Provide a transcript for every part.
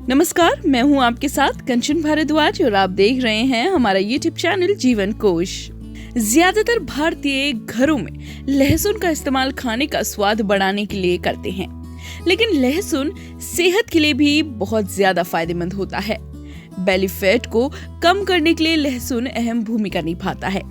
नमस्कार, मैं हूं आपके साथ कंचन भारद्वाज और आप देख रहे हैं हमारा यूट्यूब चैनल जीवन कोश। ज्यादातर भारतीय घरों में लहसुन का इस्तेमाल खाने का स्वाद बढ़ाने के लिए करते हैं, लेकिन लहसुन सेहत के लिए भी बहुत ज्यादा फायदेमंद होता है। बेली फैट को कम करने के लिए लहसुन अहम भूमिका निभाता है।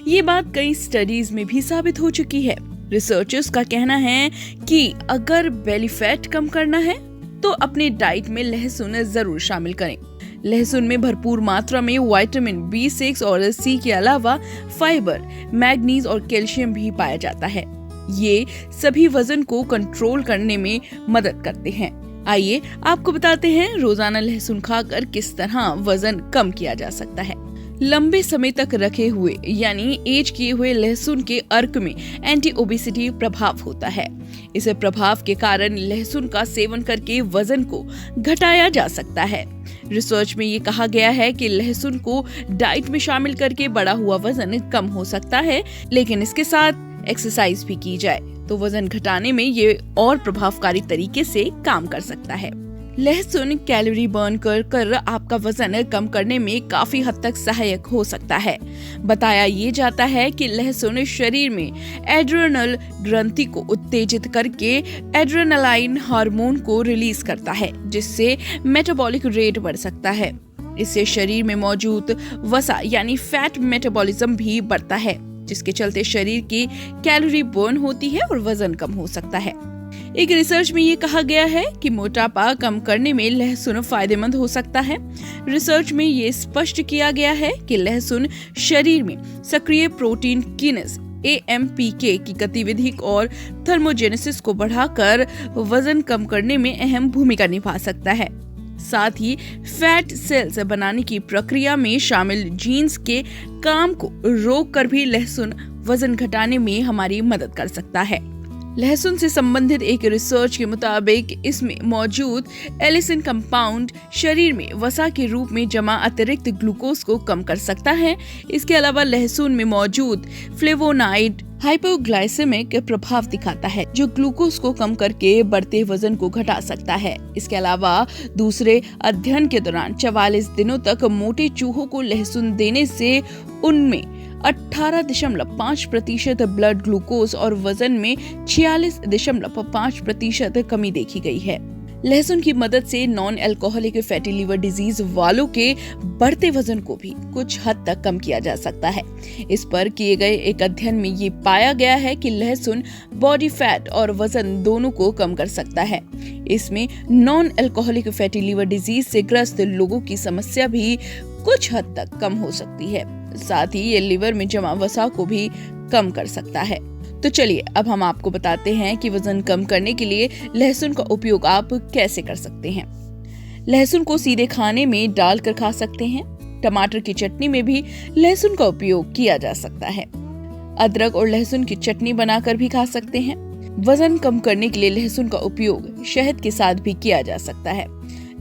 ये बात कई स्टडीज में भी साबित हो चुकी है। रिसर्चर्स का कहना है कि अगर बेली फैट कम करना है तो अपने डाइट में लहसुन जरूर शामिल करें। लहसुन में भरपूर मात्रा में विटामिन B6 और C के अलावा फाइबर, मैग्नीज और कैल्शियम भी पाया जाता है। ये सभी वजन को कंट्रोल करने में मदद करते हैं। आइए आपको बताते हैं रोजाना लहसुन खाकर किस तरह वजन कम किया जा सकता है। लंबे समय तक रखे हुए यानी एज किए हुए लहसुन के अर्क में एंटी ओबेसिटी प्रभाव होता है। इस प्रभाव के कारण लहसुन का सेवन करके वजन को घटाया जा सकता है। रिसर्च में ये कहा गया है कि लहसुन को डाइट में शामिल करके बढ़ा हुआ वजन कम हो सकता है, लेकिन इसके साथ एक्सरसाइज भी की जाए तो वजन घटाने में ये और प्रभावकारी तरीके से काम कर सकता है। लहसुन कैलोरी बर्न कर आपका वजन कम करने में काफी हद तक सहायक हो सकता है। बताया ये जाता है कि लहसुन शरीर में एड्रेनल ग्रंथि को उत्तेजित करके एड्रेनालाइन हार्मोन को रिलीज करता है, जिससे मेटाबॉलिक रेट बढ़ सकता है। इससे शरीर में मौजूद वसा यानी फैट मेटाबॉलिज्म भी बढ़ता है, जिसके चलते शरीर की कैलोरी बर्न होती है और वजन कम हो सकता है। एक रिसर्च में ये कहा गया है कि मोटापा कम करने में लहसुन फायदेमंद हो सकता है। रिसर्च में ये स्पष्ट किया गया है कि लहसुन शरीर में सक्रिय प्रोटीन किनेस AMPK की गतिविधि और थर्मोजेनेसिस को बढ़ाकर वजन कम करने में अहम भूमिका निभा सकता है। साथ ही फैट सेल्स बनाने की प्रक्रिया में शामिल जीन्स के काम को रोककर भी लहसुन वजन घटाने में हमारी मदद कर सकता है। लहसुन से संबंधित एक रिसर्च के मुताबिक इसमें मौजूद एलिसिन कंपाउंड शरीर में वसा के रूप में जमा अतिरिक्त ग्लूकोज को कम कर सकता है। इसके अलावा लहसुन में मौजूद फ्लेवोनाइड हाइपोग्लाइसेमिक प्रभाव दिखाता है, जो ग्लूकोज को कम करके बढ़ते वजन को घटा सकता है। इसके अलावा दूसरे अध्ययन के दौरान 44 दिनों तक मोटे चूहों को लहसुन देने से उनमें 18.5% ब्लड ग्लूकोज और वजन में 46.5% कमी देखी गई है। लहसुन की मदद से non alcoholic fatty liver disease वालों के बढ़ते वजन को भी कुछ हद तक कम किया जा सकता है। इस पर किए गए एक अध्ययन में ये पाया गया है कि लहसुन बॉडी फैट और वजन दोनों को कम कर सकता है। इसमें non alcoholic fatty liver disease से ग्रस्त लोगों की समस्या भी कुछ हद तक कम हो सकती है। साथ ही ये लिवर में जमा वसा को भी कम कर सकता है। तो चलिए अब हम आपको बताते हैं कि वजन कम करने के लिए लहसुन का उपयोग आप कैसे कर सकते हैं। लहसुन को सीधे खाने में डालकर खा सकते हैं। टमाटर की चटनी में भी लहसुन का उपयोग किया जा सकता है। अदरक और लहसुन की चटनी बनाकर भी खा सकते हैं। वजन कम करने के लिए लहसुन का उपयोग शहद के साथ भी किया जा सकता है।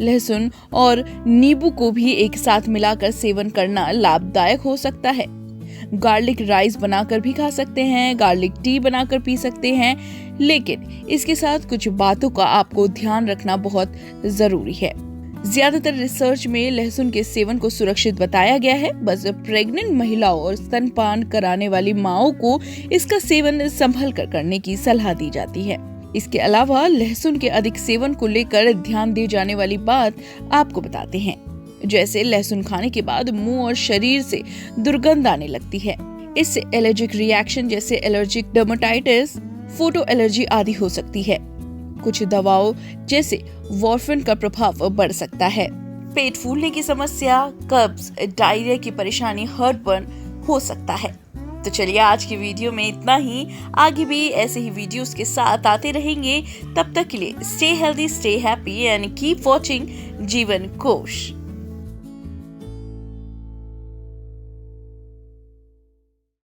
लहसुन और नींबू को भी एक साथ मिलाकर सेवन करना लाभदायक हो सकता है। गार्लिक राइस बनाकर भी खा सकते हैं, गार्लिक टी बनाकर पी सकते हैं, लेकिन इसके साथ कुछ बातों का आपको ध्यान रखना बहुत जरूरी है। ज्यादातर रिसर्च में लहसुन के सेवन को सुरक्षित बताया गया है। बस प्रेग्नेंट महिलाओं और स्तनपान कराने वाली माओं को इसका सेवन संभल कर करने की सलाह दी जाती है। इसके अलावा लहसुन के अधिक सेवन को लेकर ध्यान दी जाने वाली बात आपको बताते हैं, जैसे लहसुन खाने के बाद मुंह और शरीर से दुर्गंध आने लगती है। इससे एलर्जिक रिएक्शन जैसे एलर्जिक डर्मेटाइटिस, फोटो एलर्जी आदि हो सकती है। कुछ दवाओं जैसे वॉर्फिन का प्रभाव बढ़ सकता है। पेट फूलने की समस्या, कब्ज, डायरिया की परेशानी, हर्टबर्न हो सकता है। तो चलिए आज की वीडियो में इतना ही। आगे भी ऐसे ही वीडियोस के साथ आते रहेंगे। तब तक के लिए stay healthy, stay happy and keep watching जीवन कोश।